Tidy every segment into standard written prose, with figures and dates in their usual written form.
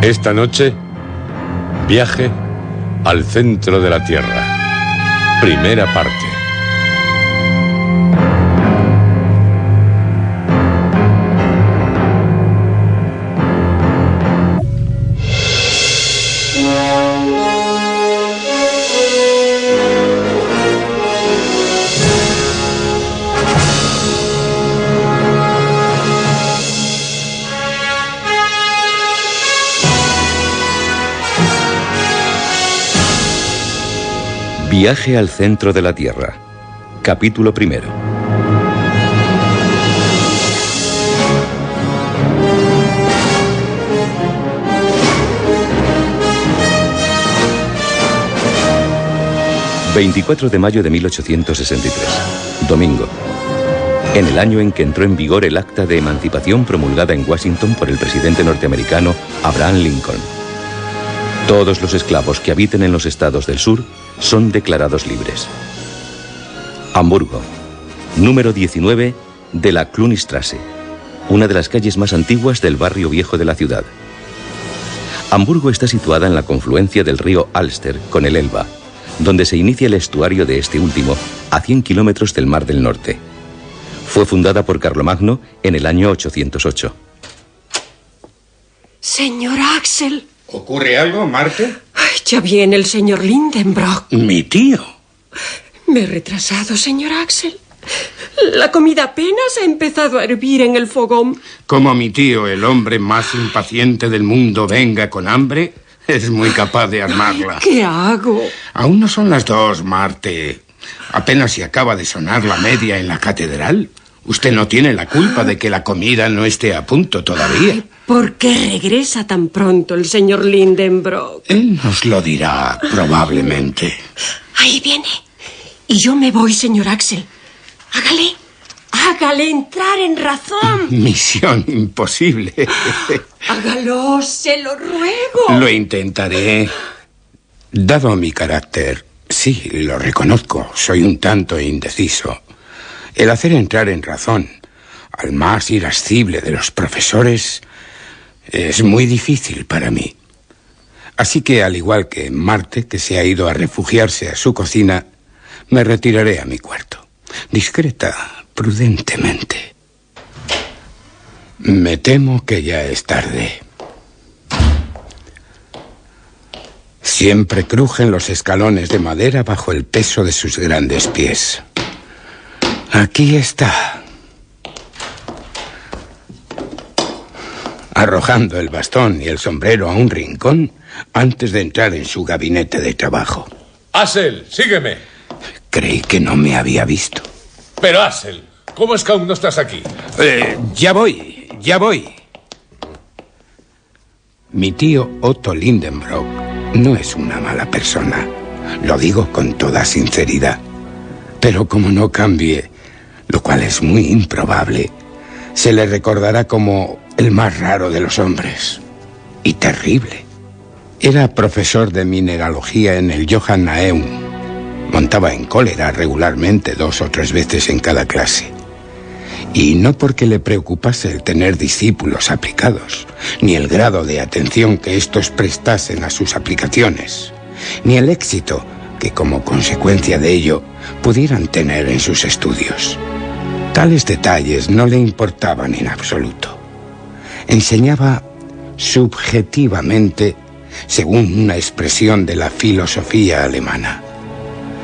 Esta noche, viaje al centro de la Tierra. Primera parte. Viaje al centro de la Tierra. Capítulo primero. ...24 de mayo de 1863... domingo. En el año en que entró en vigor el Acta de Emancipación promulgada en Washington por el presidente norteamericano Abraham Lincoln. Todos los esclavos que habiten en los estados del sur son declarados libres. Hamburgo, número 19 de la Clunystrasse, una de las calles más antiguas del barrio viejo de la ciudad. Hamburgo está situada en la confluencia del río Alster con el Elba, donde se inicia el estuario de este último, a 100 kilómetros del Mar del Norte. Fue fundada por Carlomagno en el año 808. Señor Axel. ¿Ocurre algo, Marte? Ay, ya viene el señor Lindenbrock. Mi tío. Me he retrasado, señor Axel. La comida apenas ha empezado a hervir en el fogón. Como mi tío, el hombre más impaciente del mundo, venga con hambre, es muy capaz de armarla. ¿Qué hago? Aún no son las 2, Marte. Apenas si acaba de sonar la media en la catedral. Usted no tiene la culpa de que la comida no esté a punto todavía. Ay, ¿por qué regresa tan pronto el señor Lindenbrock? Él nos lo dirá, probablemente. Ahí viene. Y yo me voy, señor Axel. Hágale entrar en razón. Misión imposible. Hágalo, se lo ruego. Lo intentaré. Dado mi carácter, sí, lo reconozco, soy un tanto indeciso. El hacer entrar en razón al más irascible de los profesores es muy difícil para mí. Así que, al igual que Marte, que se ha ido a refugiarse a su cocina, me retiraré a mi cuarto, discreta, prudentemente. Me temo que ya es tarde. Siempre crujen los escalones de madera bajo el peso de sus grandes pies. Aquí está. Arrojando el bastón y el sombrero a un rincón antes de entrar en su gabinete de trabajo. Axel, sígueme. Creí que no me había visto. Pero Axel, ¿cómo es que aún no estás aquí? Ya voy. Mi tío Otto Lindenbrock no es una mala persona. Lo digo con toda sinceridad. Pero como no cambie, lo cual es muy improbable, se le recordará como el más raro de los hombres. Y terrible. Era profesor de mineralogía en el Johannaeum. Montaba en cólera regularmente 2 o 3 veces en cada clase. Y no porque le preocupase el tener discípulos aplicados, ni el grado de atención que estos prestasen a sus aplicaciones, ni el éxito que como consecuencia de ello pudieran tener en sus estudios. Tales detalles no le importaban en absoluto. Enseñaba subjetivamente, según una expresión de la filosofía alemana.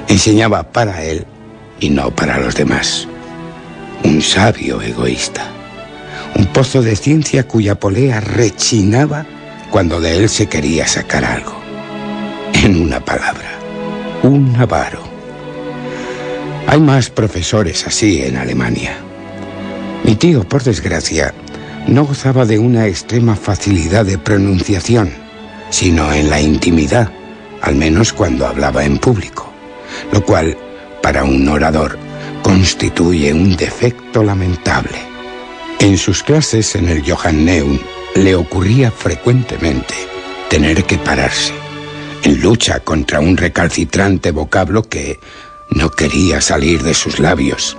Enseñaba para él y no para los demás. Un sabio egoísta. Un pozo de ciencia cuya polea rechinaba cuando de él se quería sacar algo. En una palabra, un avaro. Hay más profesores así en Alemania. Mi tío, por desgracia, no gozaba de una extrema facilidad de pronunciación, sino en la intimidad, al menos cuando hablaba en público, lo cual, para un orador, constituye un defecto lamentable. En sus clases en el Johannaeum le ocurría frecuentemente tener que pararse, en lucha contra un recalcitrante vocablo que no quería salir de sus labios,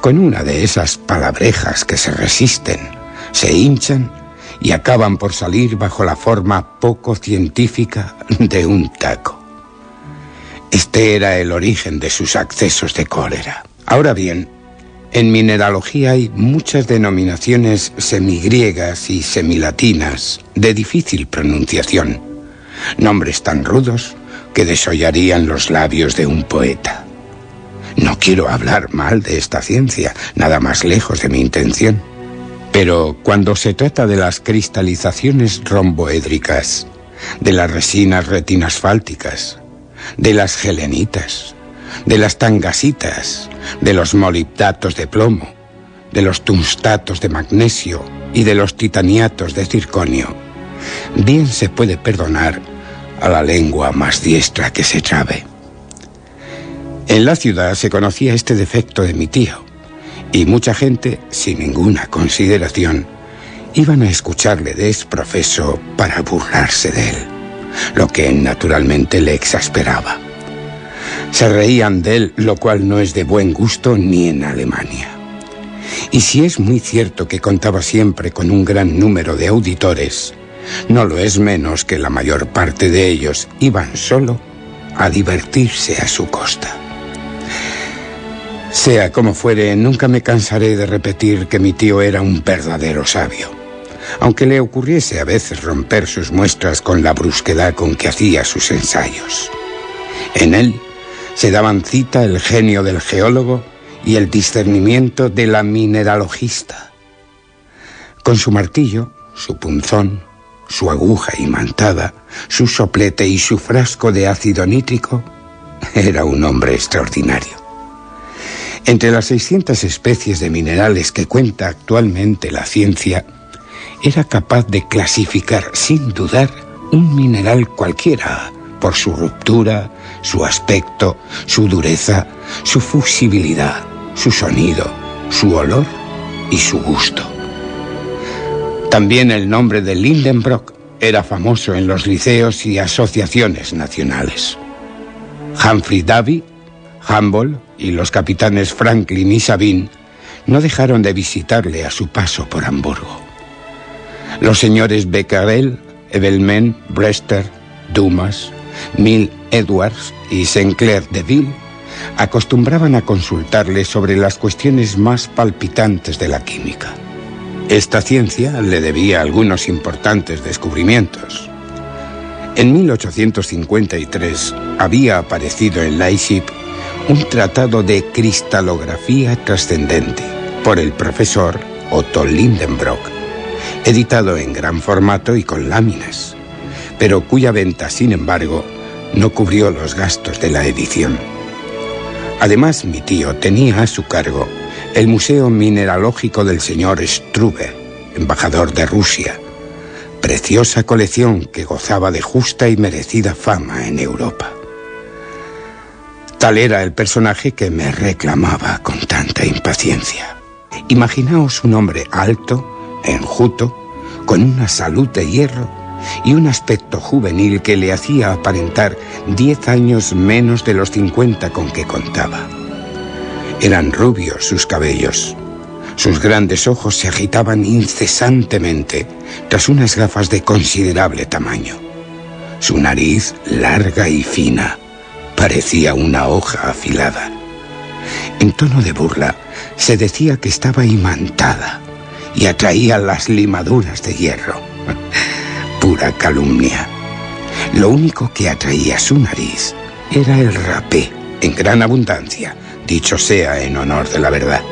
con una de esas palabrejas que se resisten, se hinchan y acaban por salir bajo la forma poco científica de un taco. Este era el origen de sus accesos de cólera. Ahora bien, en mineralogía hay muchas denominaciones semigriegas y semilatinas de difícil pronunciación, nombres tan rudos que desollarían los labios de un poeta. No quiero hablar mal de esta ciencia, nada más lejos de mi intención. Pero cuando se trata de las cristalizaciones romboédricas, de las resinas retinasfálticas, de las gelenitas, de las tangasitas, de los molibdatos de plomo, de los tungstatos de magnesio y de los titaniatos de circonio, bien se puede perdonar a la lengua más diestra que se trabe. En la ciudad se conocía este defecto de mi tío, y mucha gente, sin ninguna consideración, iban a escucharle desprofeso para burlarse de él, lo que naturalmente le exasperaba. Se reían de él, lo cual no es de buen gusto ni en Alemania. Y si es muy cierto que contaba siempre con un gran número de auditores, no lo es menos que la mayor parte de ellos iban solo a divertirse a su costa. Sea como fuere, nunca me cansaré de repetir que mi tío era un verdadero sabio, aunque le ocurriese a veces romper sus muestras con la brusquedad con que hacía sus ensayos. En él se daban cita el genio del geólogo y el discernimiento de la mineralogista. Con su martillo, su punzón, su aguja imantada, su soplete y su frasco de ácido nítrico, era un hombre extraordinario. Entre las 600 especies de minerales que cuenta actualmente la ciencia, era capaz de clasificar sin dudar un mineral cualquiera por su ruptura, su aspecto, su dureza, su fusibilidad, su sonido, su olor y su gusto. También el nombre de Lindenbrock era famoso en los liceos y asociaciones nacionales. Humphrey Davy, Humboldt y los capitanes Franklin y Sabine no dejaron de visitarle a su paso por Hamburgo. Los señores Becquerel, Evelmen, Brewster, Dumas, Milne Edwards y Sinclair de Ville acostumbraban a consultarle sobre las cuestiones más palpitantes de la química. Esta ciencia le debía algunos importantes descubrimientos. En 1853 había aparecido en Leipzig un tratado de cristalografía trascendente por el profesor Otto Lindenbrock, editado en gran formato y con láminas, pero cuya venta, sin embargo, no cubrió los gastos de la edición. Además, mi tío tenía a su cargo el Museo Mineralógico del señor Struve, embajador de Rusia, preciosa colección que gozaba de justa y merecida fama en Europa. Tal era el personaje que me reclamaba con tanta impaciencia. Imaginaos un hombre alto, enjuto, con una salud de hierro y un aspecto juvenil que le hacía aparentar 10 años menos de los 50 con que contaba. Eran rubios sus cabellos. Sus grandes ojos se agitaban incesantemente tras unas gafas de considerable tamaño. Su nariz, larga y fina, parecía una hoja afilada. En tono de burla, se decía que estaba imantada y atraía las limaduras de hierro. Pura calumnia. Lo único que atraía su nariz era el rapé, en gran abundancia, dicho sea en honor de la verdad.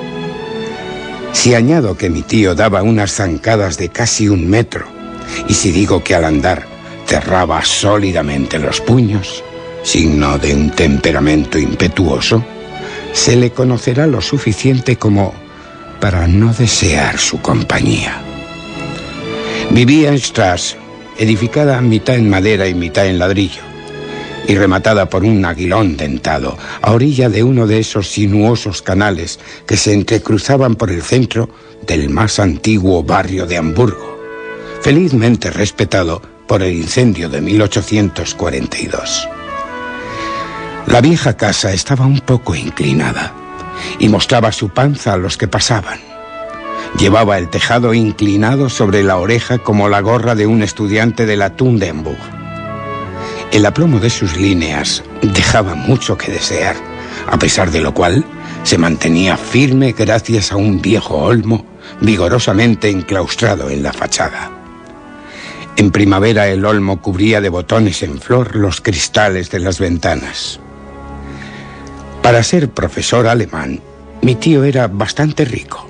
Si añado que mi tío daba unas zancadas de casi 1 metro, y si digo que al andar cerraba sólidamente los puños, signo de un temperamento impetuoso, se le conocerá lo suficiente como para no desear su compañía. Vivía en Strasse, edificada mitad en madera y mitad en ladrillo, y rematada por un aguilón dentado, a orilla de uno de esos sinuosos canales que se entrecruzaban por el centro del más antiguo barrio de Hamburgo, felizmente respetado por el incendio de 1842. La vieja casa estaba un poco inclinada y mostraba su panza a los que pasaban. Llevaba el tejado inclinado sobre la oreja como la gorra de un estudiante de la Tundenburg. El aplomo de sus líneas dejaba mucho que desear, a pesar de lo cual se mantenía firme gracias a un viejo olmo vigorosamente enclaustrado en la fachada. En primavera el olmo cubría de botones en flor los cristales de las ventanas. Para ser profesor alemán, mi tío era bastante rico.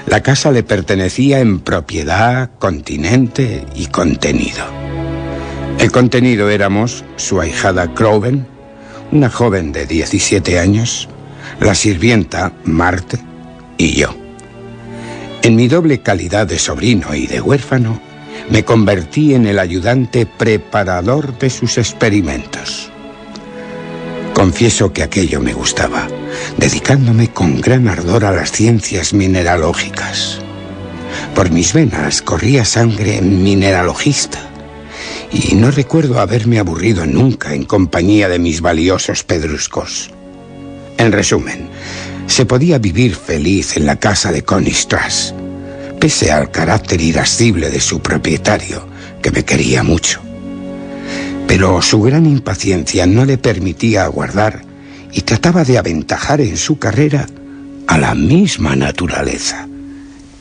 La casa le pertenecía en propiedad, continente y contenido. El contenido éramos su ahijada Kroven, una joven de 17 años, la sirvienta Marte y yo. En mi doble calidad de sobrino y de huérfano, me convertí en el ayudante preparador de sus experimentos. Confieso que aquello me gustaba, dedicándome con gran ardor a las ciencias mineralógicas. Por mis venas corría sangre mineralogista, y no recuerdo haberme aburrido nunca en compañía de mis valiosos pedruscos. En resumen, se podía vivir feliz en la casa de Königstrasse, pese al carácter irascible de su propietario, que me quería mucho. Pero su gran impaciencia no le permitía aguardar y trataba de aventajar en su carrera a la misma naturaleza.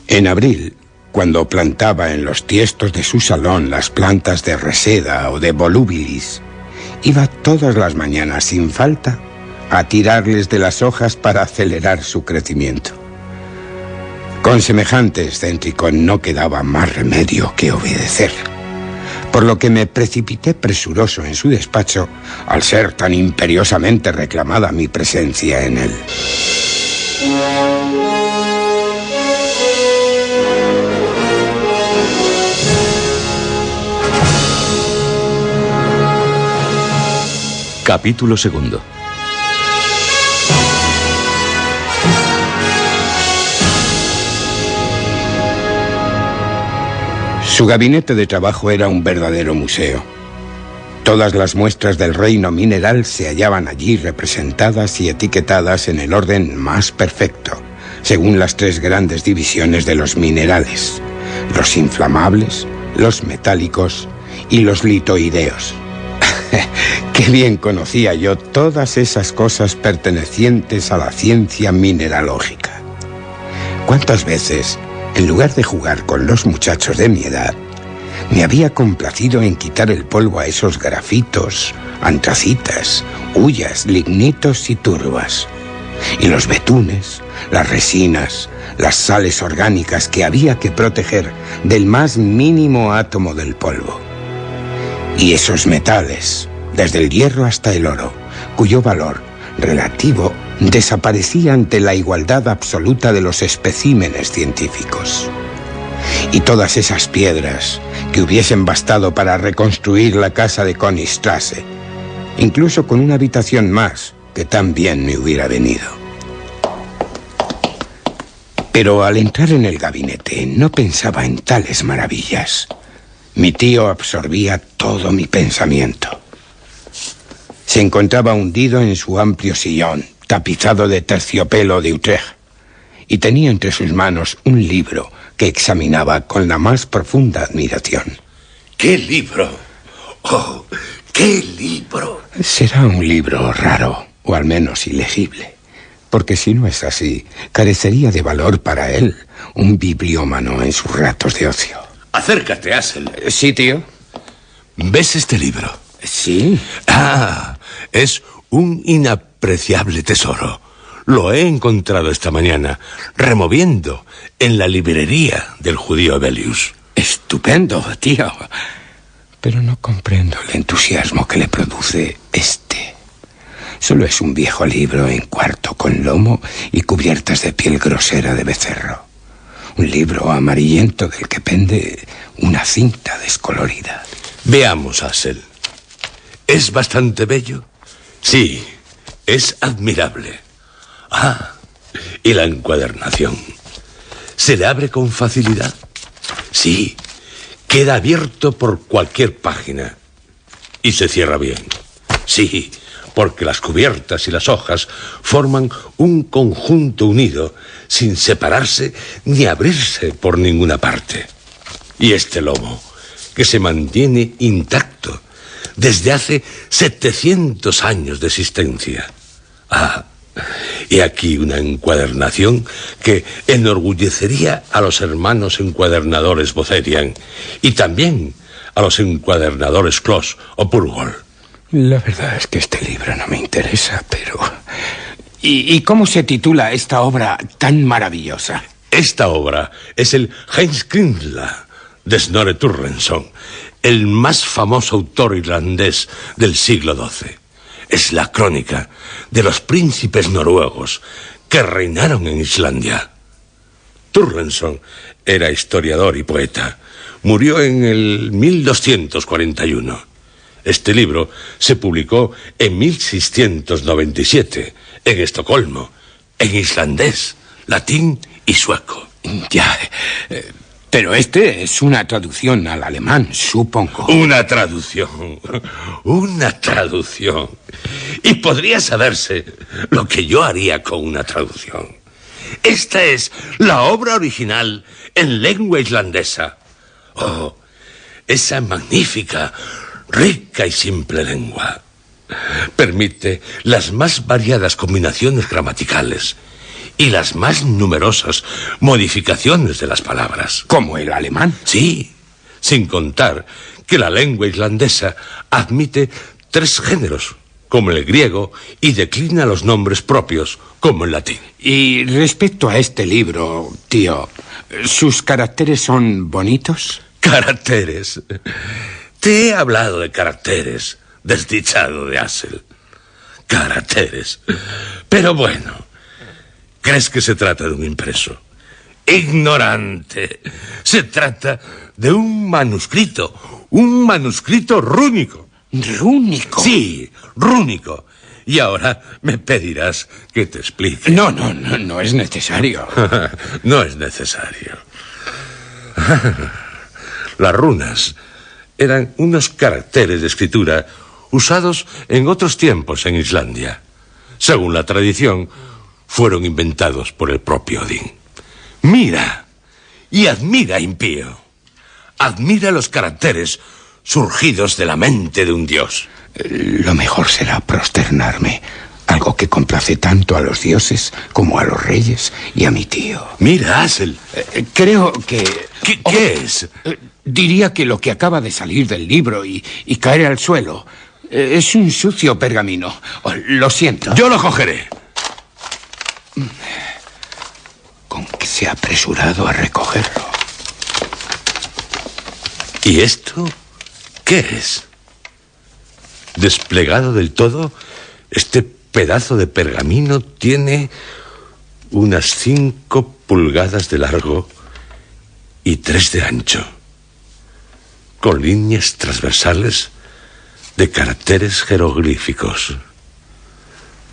En abril, cuando plantaba en los tiestos de su salón las plantas de reseda o de volubilis, iba todas las mañanas sin falta a tirarles de las hojas para acelerar su crecimiento. Con semejante excéntrico no quedaba más remedio que obedecer, por lo que me precipité presuroso en su despacho al ser tan imperiosamente reclamada mi presencia en él. Capítulo 2. Su gabinete de trabajo era un verdadero museo. Todas las muestras del reino mineral se hallaban allí representadas y etiquetadas en el orden más perfecto, según las 3 grandes divisiones de los minerales: los inflamables, los metálicos y los litoideos. Qué bien conocía yo todas esas cosas pertenecientes a la ciencia mineralógica. ¿Cuántas veces, en lugar de jugar con los muchachos de mi edad, me había complacido en quitar el polvo a esos grafitos, antracitas, hullas, lignitos y turbas? Y los betunes, las resinas, las sales orgánicas que había que proteger del más mínimo átomo del polvo. Y esos metales, desde el hierro hasta el oro, cuyo valor relativo desaparecía ante la igualdad absoluta de los especímenes científicos. Y todas esas piedras que hubiesen bastado para reconstruir la casa de Königstrasse, incluso con una habitación más que tan bien me hubiera venido. Pero al entrar en el gabinete no pensaba en tales maravillas. Mi tío absorbía todo mi pensamiento. Se encontraba hundido en su amplio sillón, tapizado de terciopelo de Utrecht, y tenía entre sus manos un libro que examinaba con la más profunda admiración. ¡Qué libro! ¡Oh, qué libro! Será un libro raro, o al menos ilegible, porque si no es así, carecería de valor para él, un bibliómano en sus ratos de ocio. Acércate, Axel. Sí, tío. ¿Ves este libro? Sí. Ah, es un inapreciable tesoro. Lo he encontrado esta mañana, removiendo en la librería del judío Hevelius. Estupendo, tío. Pero no comprendo el entusiasmo que le produce este. Solo es un viejo libro en cuarto con lomo y cubiertas de piel grosera de becerro. Un libro amarillento del que pende una cinta descolorida. Veamos, Axel. ¿Es bastante bello? Sí, es admirable. Ah, y la encuadernación. ¿Se le abre con facilidad? Sí, queda abierto por cualquier página. Y se cierra bien. Sí, porque las cubiertas y las hojas forman un conjunto unido, sin separarse ni abrirse por ninguna parte. Y este lomo, que se mantiene intacto desde hace 700 años de existencia. Y aquí una encuadernación que enorgullecería a los hermanos encuadernadores Botherian y también a los encuadernadores Clos o Purgold. La verdad es que este libro no me interesa, pero... ¿Y cómo se titula esta obra tan maravillosa? Esta obra es el Heimskringla de Snorre Sturluson, el más famoso autor irlandés del siglo XII. Es la crónica de los príncipes noruegos que reinaron en Islandia. Sturluson era historiador y poeta. Murió en el 1241. Este libro se publicó en 1697, en Estocolmo, en islandés, latín y sueco. Ya, pero este es una traducción al alemán, supongo. Una traducción. Y podría saberse lo que yo haría con una traducción. Esta es la obra original en lengua islandesa. Oh, esa magnífica, rica y simple lengua. Permite las más variadas combinaciones gramaticales y las más numerosas modificaciones de las palabras. ¿Como el alemán? Sí, sin contar que la lengua islandesa admite 3 géneros, como el griego, y declina los nombres propios, como el latín. Y respecto a este libro, tío, ¿sus caracteres son bonitos? Caracteres. Te he hablado de caracteres, desdichado de Axel. Caracteres. Pero bueno, ¿crees que se trata de un impreso? Ignorante. Se trata de un manuscrito rúnico. ¿Rúnico? Sí, rúnico. Y ahora me pedirás que te explique. No es necesario. No es necesario. Las runas eran unos caracteres de escritura usados en otros tiempos en Islandia. Según la tradición, fueron inventados por el propio Odín. Mira y admira, impío. Admira los caracteres surgidos de la mente de un dios. Lo mejor será prosternarme, algo que complace tanto a los dioses como a los reyes y a mi tío. Mira, Axel. Creo que... ¿Qué es? Diría que lo que acaba de salir del libro y caer al suelo es un sucio pergamino. Lo siento. Yo lo cogeré. Con que se ha apresurado a recogerlo. ¿Y esto qué es? Desplegado del todo, este pedazo de pergamino tiene unas 5 pulgadas de largo y 3 de ancho, con líneas transversales de caracteres jeroglíficos.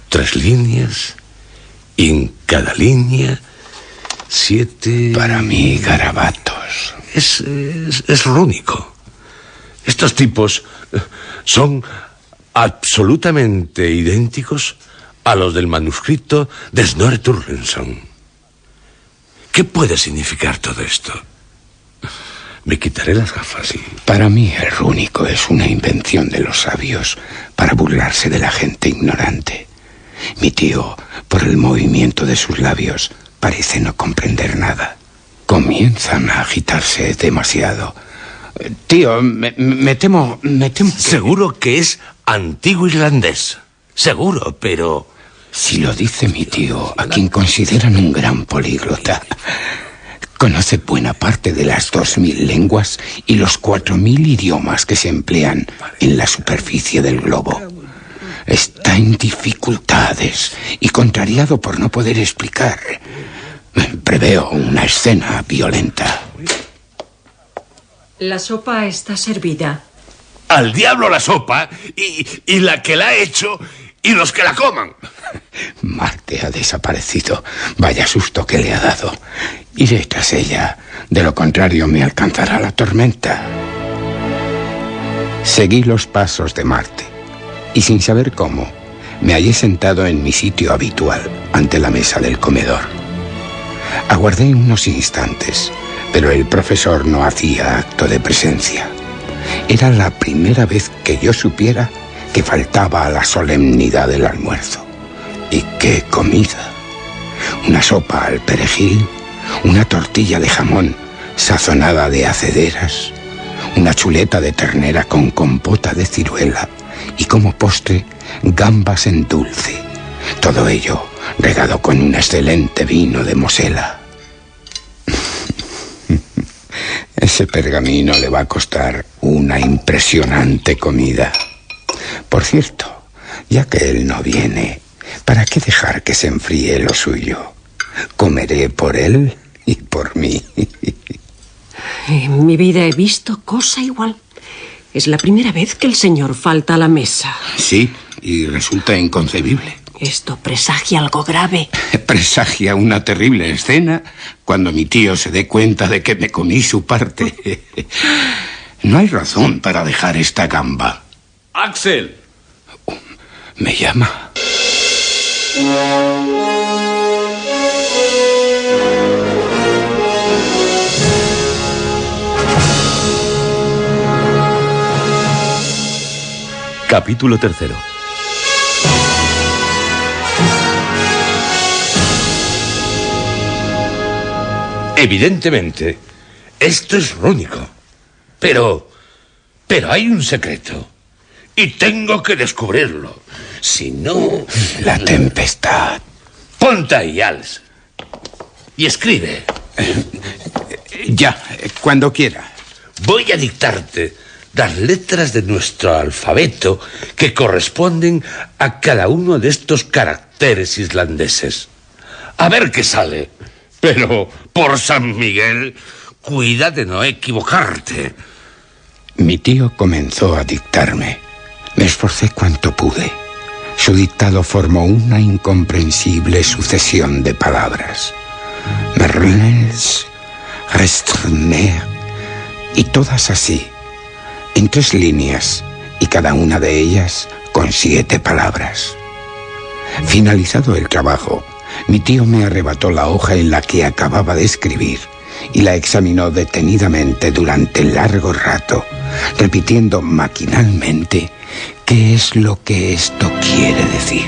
3 líneas y en cada línea 7... Para mí, garabatos. Es rúnico. Estos tipos son absolutamente idénticos a los del manuscrito de Snorre Sturluson. ¿Qué puede significar todo esto? Me quitaré las gafas y... Para mí el rúnico es una invención de los sabios para burlarse de la gente ignorante. Mi tío, por el movimiento de sus labios, parece no comprender nada. Comienzan a agitarse demasiado. Tío, me temo... Seguro que es antiguo irlandés. Seguro, pero... Si lo dice mi tío, a quien consideran un gran políglota, conoce buena parte de las 2000 lenguas y los 4000 idiomas que se emplean en la superficie del globo. Está en dificultades y contrariado por no poder explicar. Preveo una escena violenta. La sopa está servida. Al diablo la sopa y la que la ha hecho y los que la coman. Marte ha desaparecido. Vaya susto que le ha dado. Iré tras ella. De lo contrario me alcanzará la tormenta. Seguí los pasos de Marte y sin saber cómo me hallé sentado en mi sitio habitual, ante la mesa del comedor. Aguardé unos instantes, pero el profesor no hacía acto de presencia. Era la primera vez que yo supiera que faltaba a la solemnidad del almuerzo. ¿Y qué comida? Una sopa al perejil, una tortilla de jamón sazonada de acederas, una chuleta de ternera con compota de ciruela y como postre gambas en dulce. Todo ello regado con un excelente vino de Mosela. Ese pergamino le va a costar una impresionante comida. Por cierto, ya que él no viene, ¿para qué dejar que se enfríe lo suyo? Comeré por él y por mí. En mi vida he visto cosa igual. Es la primera vez que el señor falta a la mesa. Sí, y resulta inconcebible. Esto presagia algo grave. Presagia una terrible escena cuando mi tío se dé cuenta de que me comí su parte. No hay razón para dejar esta gamba. ¡Axel! ¿Me llama? Capítulo 3. Evidentemente, esto es rúnico. Pero hay un secreto. Y tengo que descubrirlo. Si no... La tempestad. Ponte ahí, Als. Y escribe. Ya, cuando quiera. Voy a dictarte las letras de nuestro alfabeto que corresponden a cada uno de estos caracteres islandeses. A ver qué sale. Pero, por San Miguel, cuida de no equivocarte. Mi tío comenzó a dictarme. Me esforcé cuanto pude. Su dictado formó una incomprensible sucesión de palabras. Merlens, Restremer, y todas así, en 3 líneas, y cada una de ellas con 7 palabras. Finalizado el trabajo, mi tío me arrebató la hoja en la que acababa de escribir y la examinó detenidamente durante largo rato, repitiendo maquinalmente qué es lo que esto quiere decir.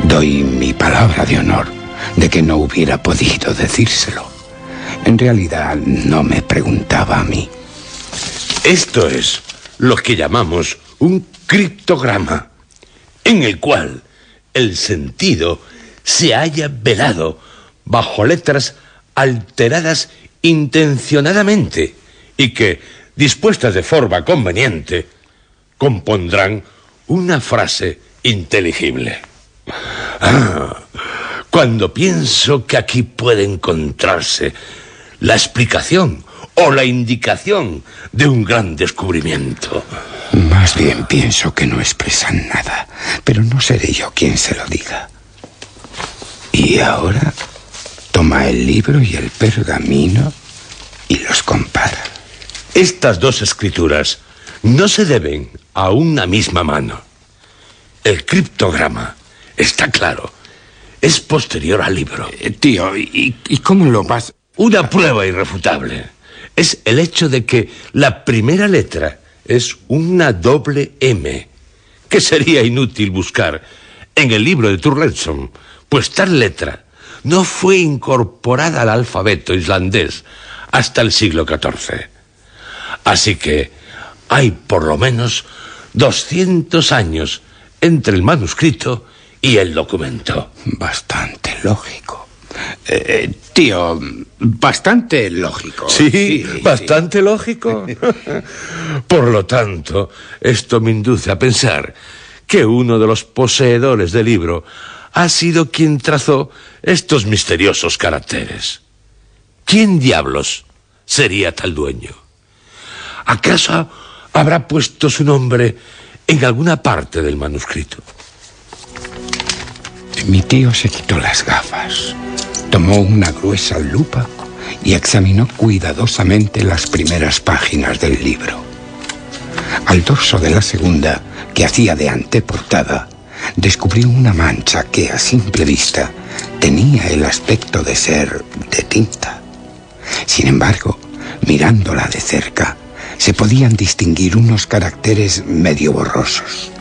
Doy mi palabra de honor de que no hubiera podido decírselo. En realidad no me preguntaba a mí. Esto es lo que llamamos un criptograma, en el cual el sentido se halla velado bajo letras alteradas intencionadamente y que, dispuestas de forma conveniente, compondrán una frase inteligible. Cuando pienso que aquí puede encontrarse la explicación o la indicación de un gran descubrimiento. Más bien pienso que no expresan nada, pero no seré yo quien se lo diga. Y ahora toma el libro y el pergamino y los compara. Estas dos escrituras no se deben a una misma mano. El criptograma, está claro, es posterior al libro. Tío, ¿y cómo lo vas...? Una prueba irrefutable es el hecho de que la primera letra es una doble M, que sería inútil buscar en el libro de Turleson, pues tal letra no fue incorporada al alfabeto islandés hasta el siglo XIV. Así que hay por lo menos 200 años entre el manuscrito y el documento. Bastante lógico. Tío, bastante lógico. Sí, bastante lógico. Por lo tanto, esto me induce a pensar que uno de los poseedores del libro ha sido quien trazó estos misteriosos caracteres. ¿Quién diablos sería tal dueño? ¿Acaso habrá puesto su nombre en alguna parte del manuscrito? Mi tío se quitó las gafas, tomó una gruesa lupa y examinó cuidadosamente las primeras páginas del libro. Al dorso de la segunda, que hacía de anteportada, descubrió una mancha que a simple vista tenía el aspecto de ser de tinta. Sin embargo, mirándola de cerca, se podían distinguir unos caracteres medio borrosos.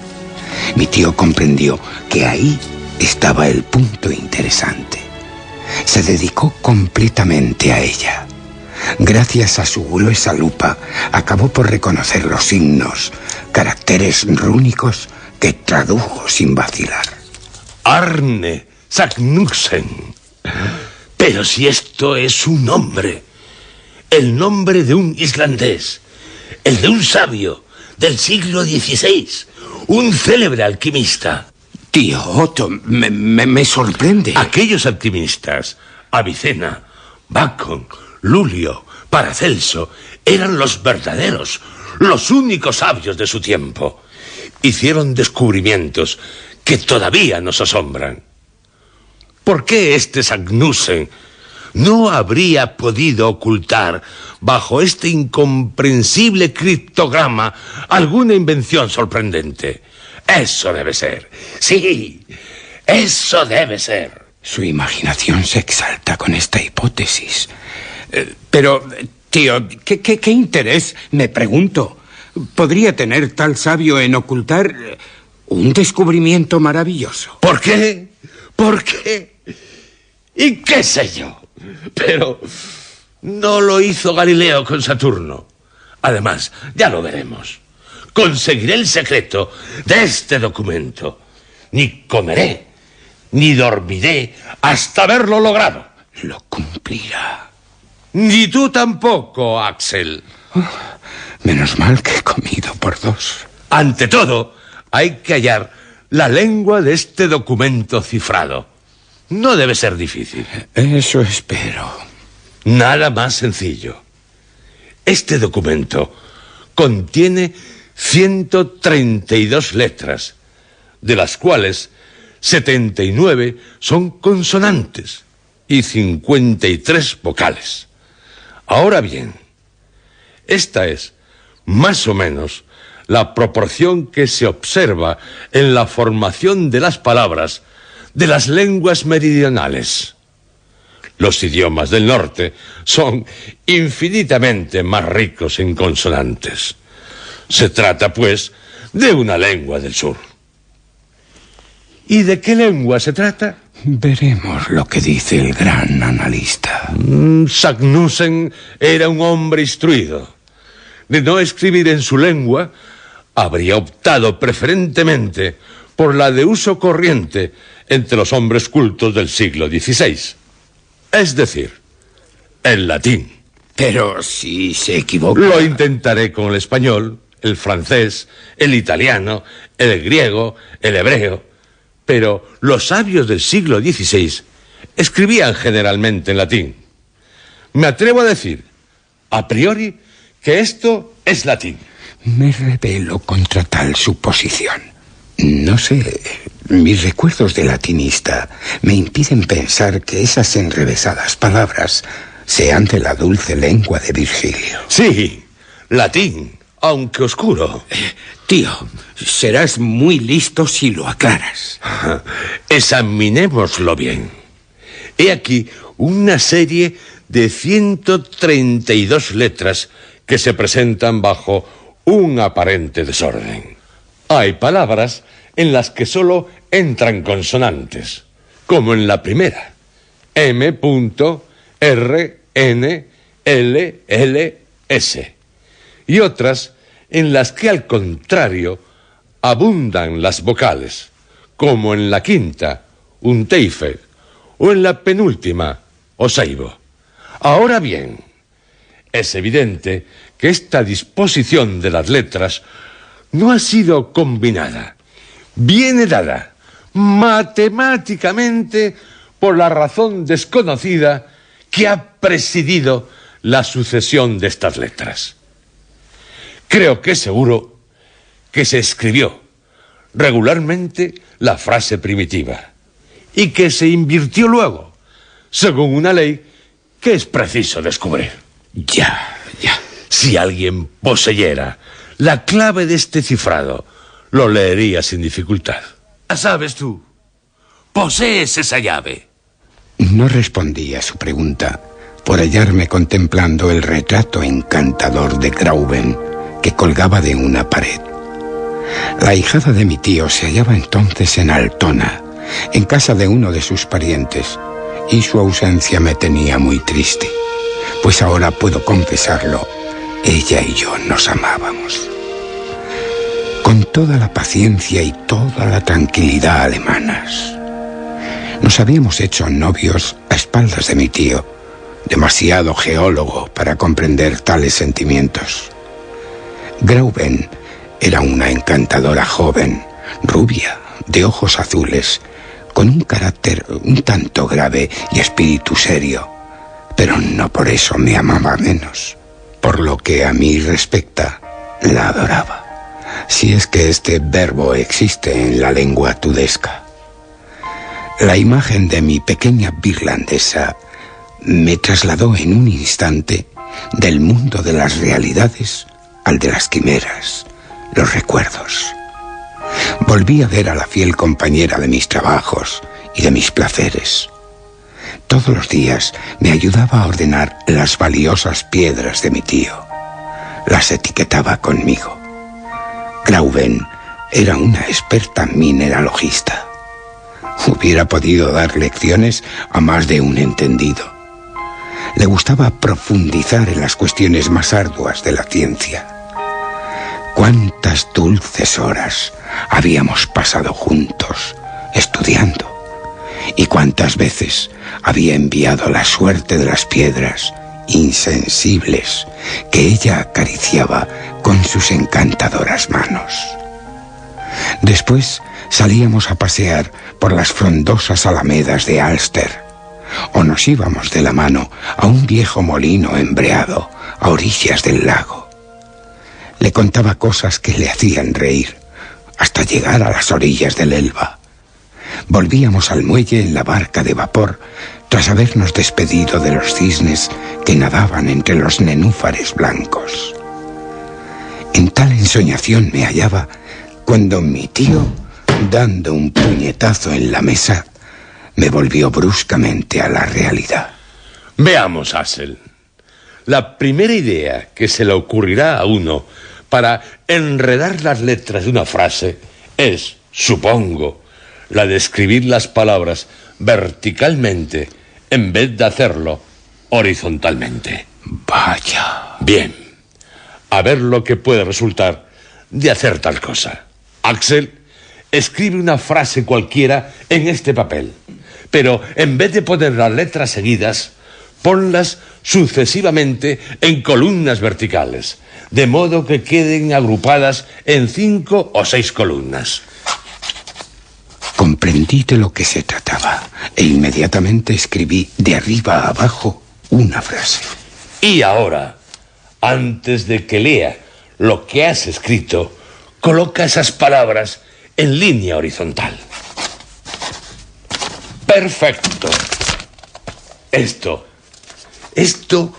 Mi tío comprendió que ahí estaba el punto interesante. Se dedicó completamente a ella. Gracias a su gruesa lupa, acabó por reconocer los signos, caracteres rúnicos que tradujo sin vacilar. Arne Sagnussen. Pero si esto es un nombre, el nombre de un islandés, el de un sabio del siglo XVI, un célebre alquimista. Tío Otto, me sorprende. Aquellos alquimistas, Avicena, Bacon, Lulio, Paracelso, eran los verdaderos, los únicos sabios de su tiempo. Hicieron descubrimientos que todavía nos asombran. ¿Por qué este Sagnussen no habría podido ocultar bajo este incomprensible criptograma alguna invención sorprendente? Eso debe ser. Sí, eso debe ser. Su imaginación se exalta con esta hipótesis. Pero, tío, ¿qué interés, me pregunto, podría tener tal sabio en ocultar un descubrimiento maravilloso? ¿Por qué? ¿Por qué? ¿Y qué sé yo? Pero no lo hizo Galileo con Saturno. Además, ya lo veremos. Conseguiré el secreto de este documento. Ni comeré, ni dormiré hasta haberlo logrado. Lo cumplirá. Ni tú tampoco, Axel. Menos mal que he comido por dos. Ante todo, hay que hallar la lengua de este documento cifrado. No debe ser difícil. Eso espero. Nada más sencillo. Este documento contiene 132 letras, de las cuales 79 son consonantes y 53 vocales. Ahora bien, esta es, más o menos, la proporción que se observa en la formación de las palabras de las lenguas meridionales. Los idiomas del norte son infinitamente más ricos en consonantes. Se trata, pues, de una lengua del sur. ¿Y de qué lengua se trata? Veremos lo que dice el gran analista. Sagnussen era un hombre instruido. De no escribir en su lengua, habría optado preferentemente por la de uso corriente entre los hombres cultos del siglo XVI. Es decir, el latín. Pero si se equivoca... Lo intentaré con el español, el francés, el italiano, el griego, el hebreo. Pero los sabios del siglo XVI escribían generalmente en latín. Me atrevo a decir, a priori, que esto es latín. Me rebelo contra tal suposición. No sé, mis recuerdos de latinista me impiden pensar que esas enrevesadas palabras sean de la dulce lengua de Virgilio. Sí, latín, aunque oscuro. Tío, serás muy listo si lo aclaras. Examinémoslo bien. He aquí una serie de 132 letras que se presentan bajo un aparente desorden. Hay palabras en las que solo entran consonantes, como en la primera, M. R, N, L, L, S, y otras en las que, al contrario, abundan las vocales, como en la quinta, Unteife, o en la penúltima, Oseibo. Ahora bien, es evidente que esta disposición de las letras no ha sido combinada. Viene dada matemáticamente por la razón desconocida que ha presidido la sucesión de estas letras. Creo que es seguro que se escribió regularmente la frase primitiva y que se invirtió luego, según una ley que es preciso descubrir. Ya. Si alguien poseyera la clave de este cifrado, lo leería sin dificultad. la sabes tú? ¿Posees esa llave? No respondí a su pregunta por hallarme contemplando el retrato encantador de Grauben que colgaba de una pared. La ahijada de mi tío se hallaba entonces en Altona, en casa de uno de sus parientes, y su ausencia me tenía muy triste, pues ahora puedo confesarlo, ella y yo nos amábamos. Con toda la paciencia y toda la tranquilidad alemanas. Nos habíamos hecho novios a espaldas de mi tío, demasiado geólogo para comprender tales sentimientos. Grauben era una encantadora joven, rubia, de ojos azules, con un carácter un tanto grave y espíritu serio, pero no por eso me amaba menos. Por lo que a mí respecta, la adoraba, si es que este verbo existe en la lengua tudesca. La imagen de mi pequeña virlandesa me trasladó en un instante del mundo de las realidades al de las quimeras, los recuerdos. Volví a ver a la fiel compañera de mis trabajos y de mis placeres. Todos los días me ayudaba a ordenar las valiosas piedras de mi tío. Las etiquetaba conmigo. Grauben era una experta mineralogista. Hubiera podido dar lecciones a más de un entendido. Le gustaba profundizar en las cuestiones más arduas de la ciencia. Cuántas dulces horas habíamos pasado juntos, estudiando, y cuántas veces había enviado la suerte de las piedras insensibles que ella acariciaba con sus encantadoras manos. Después salíamos a pasear por las frondosas alamedas de Alster, o nos íbamos de la mano a un viejo molino embreado a orillas del lago. Le contaba cosas que le hacían reír, hasta llegar a las orillas del Elba. Volvíamos al muelle en la barca de vapor, tras habernos despedido de los cisnes que nadaban entre los nenúfares blancos. En tal ensoñación me hallaba cuando mi tío, dando un puñetazo en la mesa, me volvió bruscamente a la realidad. Veamos, Axel. La primera idea que se le ocurrirá a uno para enredar las letras de una frase es, supongo, la de escribir las palabras verticalmente en vez de hacerlo horizontalmente. Vaya. Bien, a ver lo que puede resultar de hacer tal cosa. Axel, escribe una frase cualquiera en este papel, pero en vez de poner las letras seguidas, ponlas sucesivamente en columnas verticales, de modo que queden agrupadas en 5 o 6 columnas. Comprendí de lo que se trataba e inmediatamente escribí de arriba a abajo una frase. Y ahora, antes de que lea lo que has escrito, coloca esas palabras en línea horizontal. Perfecto. Esto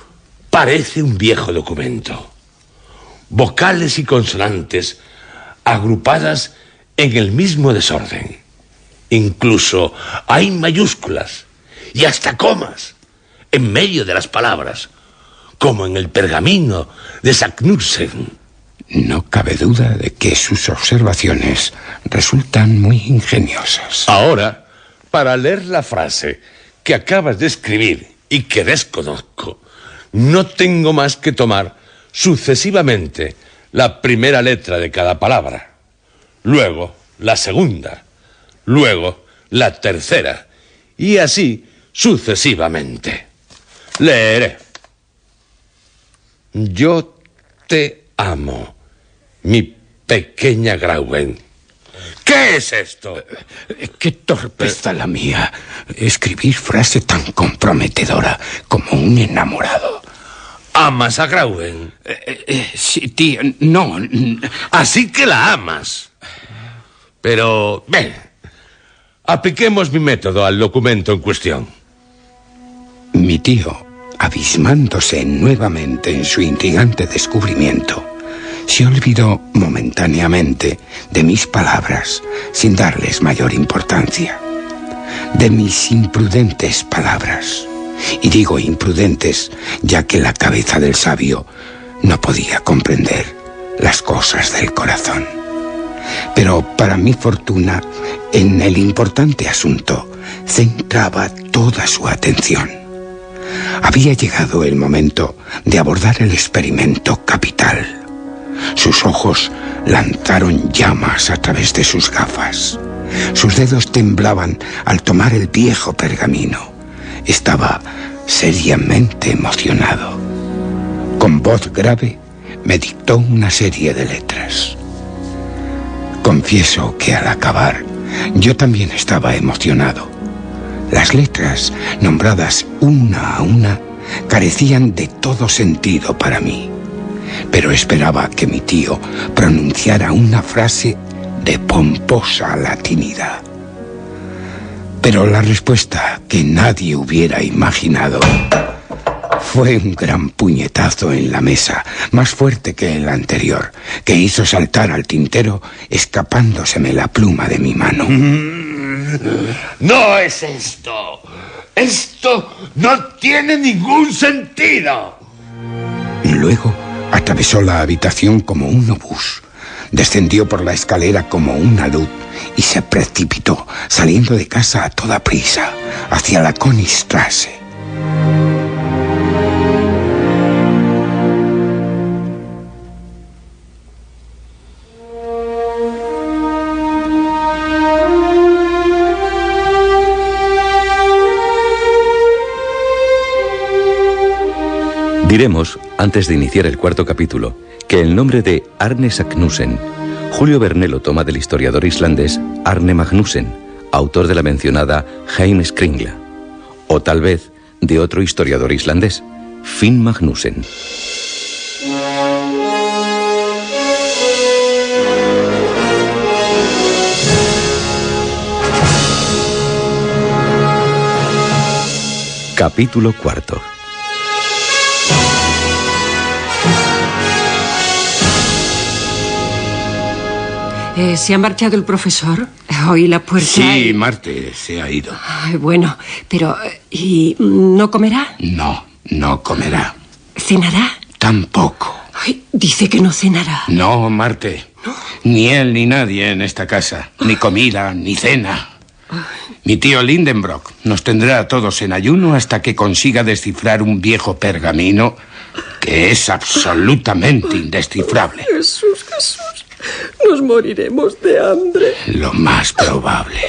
parece un viejo documento. Vocales y consonantes agrupadas en el mismo desorden. Incluso hay mayúsculas y hasta comas en medio de las palabras, como en el pergamino de Saknussemm. No cabe duda de que sus observaciones resultan muy ingeniosas. Ahora, para leer la frase que acabas de escribir y que desconozco, no tengo más que tomar sucesivamente la primera letra de cada palabra, luego la segunda, luego la tercera, y así sucesivamente. Leeré. Yo te amo, mi pequeña Grauben. ¿Qué es esto? ¡Qué torpeza la mía! Escribir frase tan comprometedora como un enamorado. ¿Amas a Grauben? Sí, tío, no. Así que la amas. Pero, ven, apliquemos mi método al documento en cuestión. Mi tío, abismándose nuevamente en su intrigante descubrimiento, Se olvidó momentáneamente de mis palabras sin darles mayor importancia. De mis imprudentes palabras. Y digo imprudentes ya que la cabeza del sabio no podía comprender las cosas del corazón. Pero para mi fortuna, en el importante asunto centraba toda su atención. Había llegado el momento de abordar el experimento capital. Sus ojos lanzaron llamas a través de sus gafas. Sus dedos temblaban al tomar el viejo pergamino. Estaba seriamente emocionado. Con voz grave me dictó una serie de letras. Confieso que al acabar, yo también estaba emocionado. Las letras, nombradas una a una, carecían de todo sentido para mí. Pero esperaba que mi tío pronunciara una frase de pomposa latinidad. Pero la respuesta que nadie hubiera imaginado fue un gran puñetazo en la mesa, más fuerte que el anterior, que hizo saltar al tintero, escapándoseme la pluma de mi mano. ¡No es esto! ¡Esto no tiene ningún sentido! Luego atravesó la habitación como un obús, descendió por la escalera como una luz y se precipitó, saliendo de casa a toda prisa, hacia la Königstrasse. Diremos, antes de iniciar el cuarto capítulo, que el nombre de Arne Saknussemm, Julio Verne lo toma del historiador islandés Arne Magnusson, autor de la mencionada Heimskringla, o tal vez de otro historiador islandés, Finn Magnusson. Capítulo cuarto. ¿Se ha marchado el profesor? Oí la puerta. Sí, Marte se ha ido. Ay, bueno, pero... ¿y no comerá? No, no comerá. ¿Cenará? Tampoco. Ay, dice que no cenará. No, Marte. ¿No? Ni él ni nadie en esta casa. Ni comida, ni cena. Mi tío Lindenbrock nos tendrá a todos en ayuno hasta que consiga descifrar un viejo pergamino que es absolutamente indescifrable. Jesús, Jesús. Nos moriremos de hambre. Lo más probable.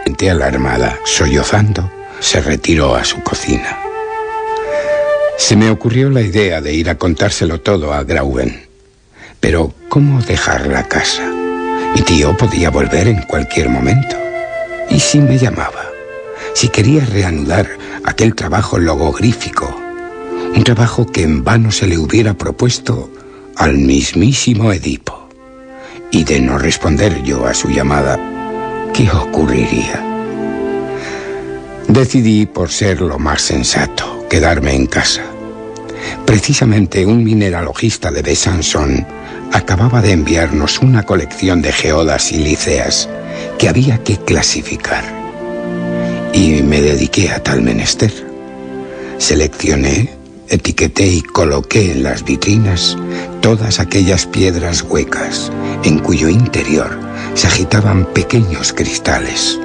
Gente alarmada, sollozando, se retiró a su cocina. Se me ocurrió la idea de ir a contárselo todo a Grauben. Pero, ¿cómo dejar la casa? Mi tío podía volver en cualquier momento. ¿Y si me llamaba? Si quería reanudar aquel trabajo logogrífico. Un trabajo que en vano se le hubiera propuesto al mismísimo Edipo. Y de no responder yo a su llamada, ¿qué ocurriría? Decidí, por ser lo más sensato, quedarme en casa. Precisamente un mineralogista de Besançon acababa de enviarnos una colección de geodas silíceas que había que clasificar. Y me dediqué a tal menester. Seleccioné, etiqueté y coloqué en las vitrinas todas aquellas piedras huecas en cuyo interior se agitaban pequeños cristales.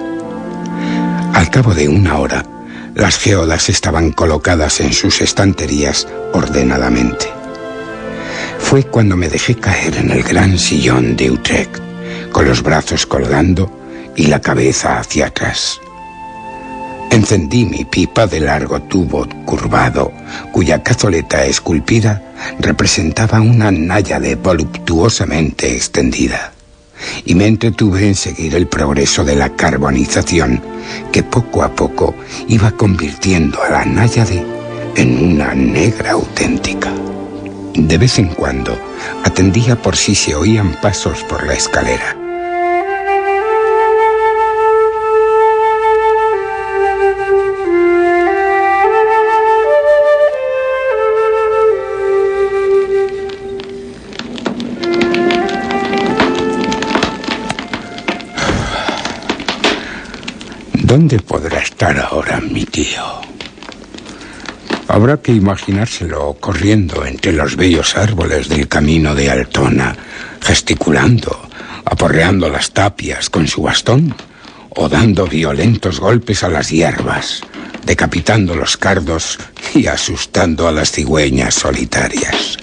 Al cabo de una hora, las geodas estaban colocadas en sus estanterías ordenadamente. Fue cuando me dejé caer en el gran sillón de Utrecht, con los brazos colgando y la cabeza hacia atrás. Encendí mi pipa de largo tubo curvado, cuya cazoleta esculpida representaba una náyade voluptuosamente extendida, y me entretuve en seguir el progreso de la carbonización que poco a poco iba convirtiendo a la náyade en una negra auténtica. De vez en cuando atendía por si se oían pasos por la escalera. ¿Dónde podrá estar ahora mi tío? Habrá que imaginárselo corriendo entre los bellos árboles del camino de Altona, gesticulando, aporreando las tapias con su bastón, o dando violentos golpes a las hierbas, decapitando los cardos y asustando a las cigüeñas solitarias.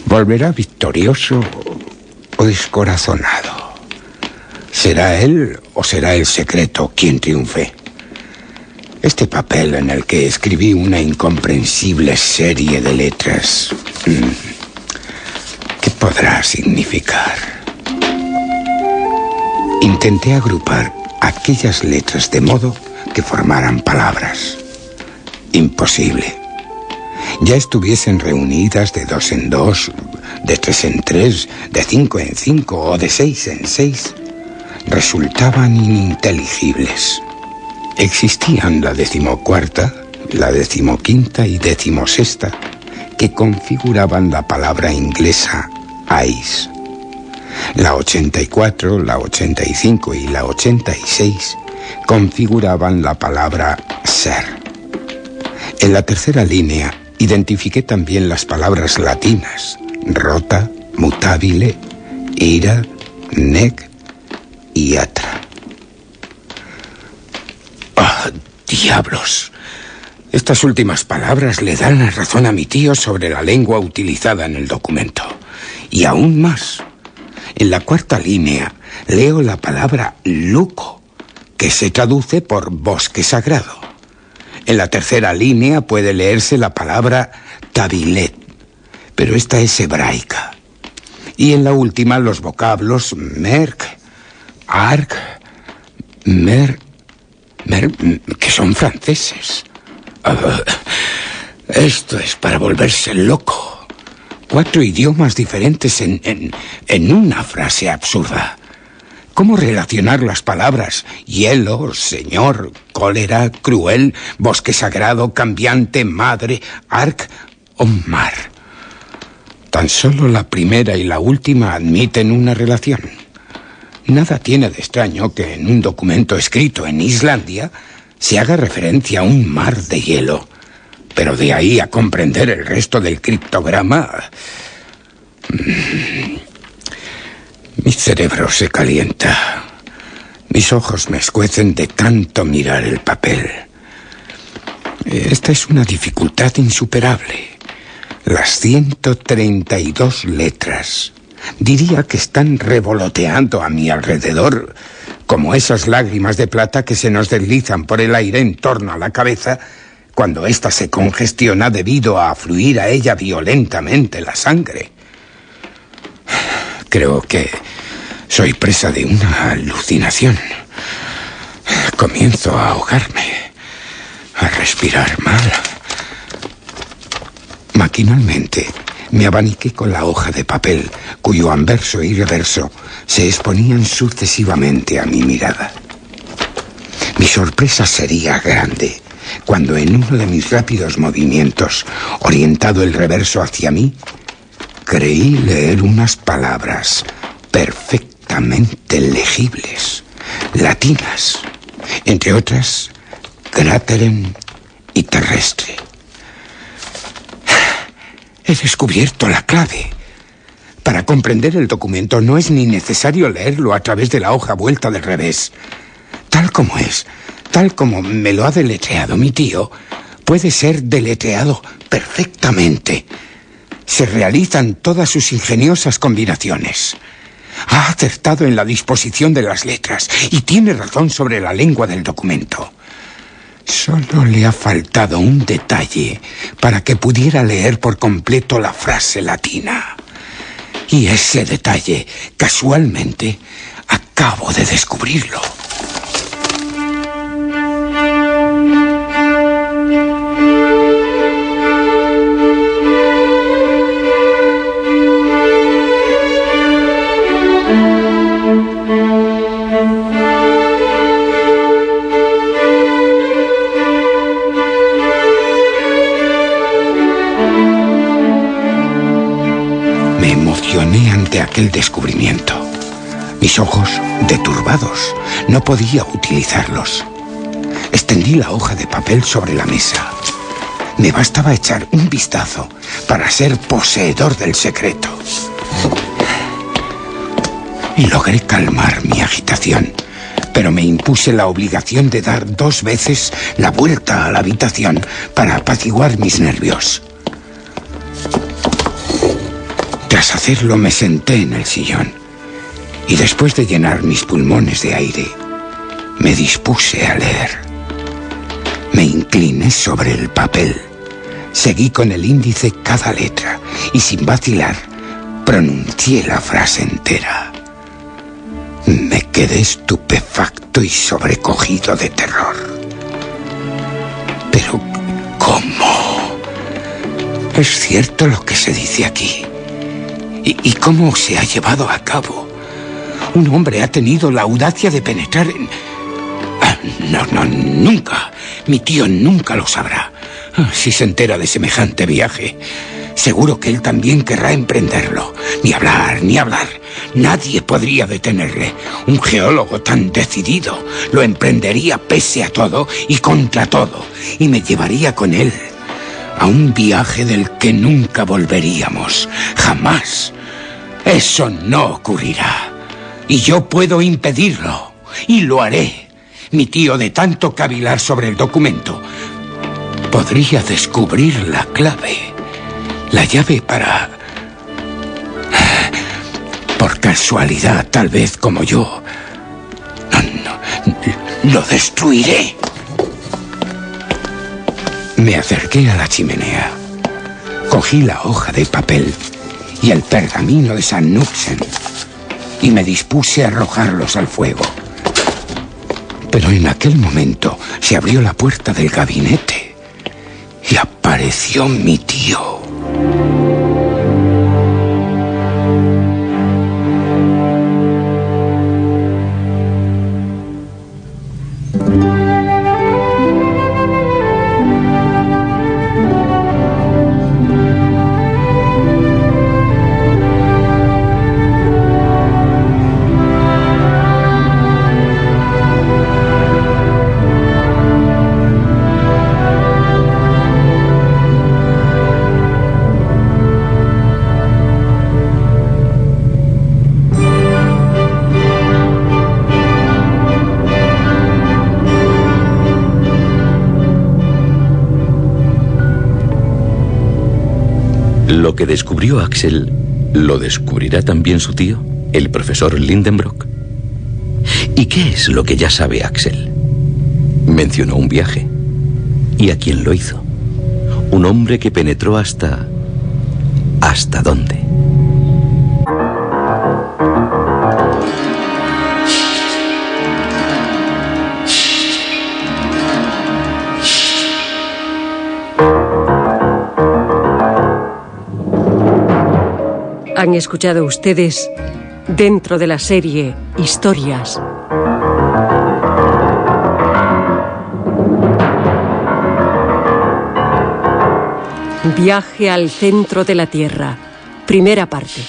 ¿Volverá victorioso o descorazonado? ¿Será él o será el secreto quien triunfe? Este papel en el que escribí una incomprensible serie de letras, ¿qué podrá significar? Intenté agrupar aquellas letras de modo que formaran palabras. Imposible. Ya estuviesen reunidas de 2 en 2, de 3 en 3, de 5 en 5 o de 6 en 6, resultaban ininteligibles. Existían la 14ª, la 15ª y 16ª, que configuraban la palabra inglesa ice. La 84, la 85 y la 86 configuraban la palabra ser. En la tercera línea identifiqué también las palabras latinas rota, mutabile, ira, nec y atra. ¡Ah, diablos! Estas últimas palabras le dan la razón a mi tío sobre la lengua utilizada en el documento. Y aún más. En la 4ª línea leo la palabra luco, que se traduce por bosque sagrado. En la 3ª línea puede leerse la palabra tabilet, pero esta es hebraica. Y en la última los vocablos merc, arc, que son franceses. Esto es para volverse loco. 4 idiomas diferentes en una frase absurda. ¿Cómo relacionar las palabras hielo, señor, cólera, cruel, bosque sagrado, cambiante, madre, arc o mar? Tan solo la primera y la última admiten una relación. Nada tiene de extraño que en un documento escrito en Islandia se haga referencia a un mar de hielo. Pero de ahí a comprender el resto del criptograma... Mi cerebro se calienta. Mis ojos me escuecen de tanto mirar el papel. Esta es una dificultad insuperable. Las 132 letras. Diría que están revoloteando a mi alrededor, como esas lágrimas de plata que se nos deslizan por el aire en torno a la cabeza cuando ésta se congestiona debido a fluir a ella violentamente la sangre. Creo que soy presa de una alucinación. Comienzo a ahogarme, a respirar mal. Maquinalmente me abaniqué con la hoja de papel, cuyo anverso y reverso se exponían sucesivamente a mi mirada. Mi sorpresa sería grande cuando en uno de mis rápidos movimientos, orientado el reverso hacia mí, creí leer unas palabras perfectamente legibles, latinas, entre otras, cráterem y terrestre. He descubierto la clave. Para comprender el documento no es ni necesario leerlo a través de la hoja vuelta del revés. Tal como es, tal como me lo ha deletreado mi tío, puede ser deletreado perfectamente. Se realizan todas sus ingeniosas combinaciones. Ha acertado en la disposición de las letras y tiene razón sobre la lengua del documento. Solo le ha faltado un detalle para que pudiera leer por completo la frase latina. Y ese detalle, casualmente, acabo de descubrirlo. Me emocioné ante aquel descubrimiento. Mis ojos, deturbados, no podía utilizarlos. Extendí la hoja de papel sobre la mesa. Me bastaba echar un vistazo para ser poseedor del secreto. Y logré calmar mi agitación, pero me impuse la obligación de dar 2 veces la vuelta a la habitación para apaciguar mis nervios. Tras hacerlo, me senté en el sillón y después de llenar mis pulmones de aire, me dispuse a leer. Me incliné sobre el papel, seguí con el índice cada letra y sin vacilar pronuncié la frase entera. Me quedé estupefacto y sobrecogido de terror. Pero, ¿cómo? ¿Es cierto lo que se dice aquí? ¿Y cómo se ha llevado a cabo? Un hombre ha tenido la audacia de penetrar en... No, nunca. Mi tío nunca lo sabrá. Si se entera de semejante viaje, seguro que él también querrá emprenderlo. Ni hablar, ni hablar. Nadie podría detenerle. Un geólogo tan decidido lo emprendería pese a todo y contra todo. Y me llevaría con él a un viaje del que nunca volveríamos. Jamás. Eso no ocurrirá. Y yo puedo impedirlo. Y lo haré. Mi tío, de tanto cavilar sobre el documento, podría descubrir la clave, la llave para... Por casualidad, tal vez como yo, lo destruiré. Me acerqué a la chimenea, cogí la hoja de papel y el pergamino de San Nuxen y me dispuse a arrojarlos al fuego. Pero en aquel momento se abrió la puerta del gabinete y apareció mi tío. Lo que descubrió Axel, ¿lo descubrirá también su tío, el profesor Lindenbrock? ¿Y qué es lo que ya sabe Axel? Mencionó un viaje. ¿Y a quién lo hizo? Un hombre que penetró hasta... ¿Hasta dónde? Han escuchado ustedes dentro de la serie Historias. Viaje al centro de la Tierra, primera parte.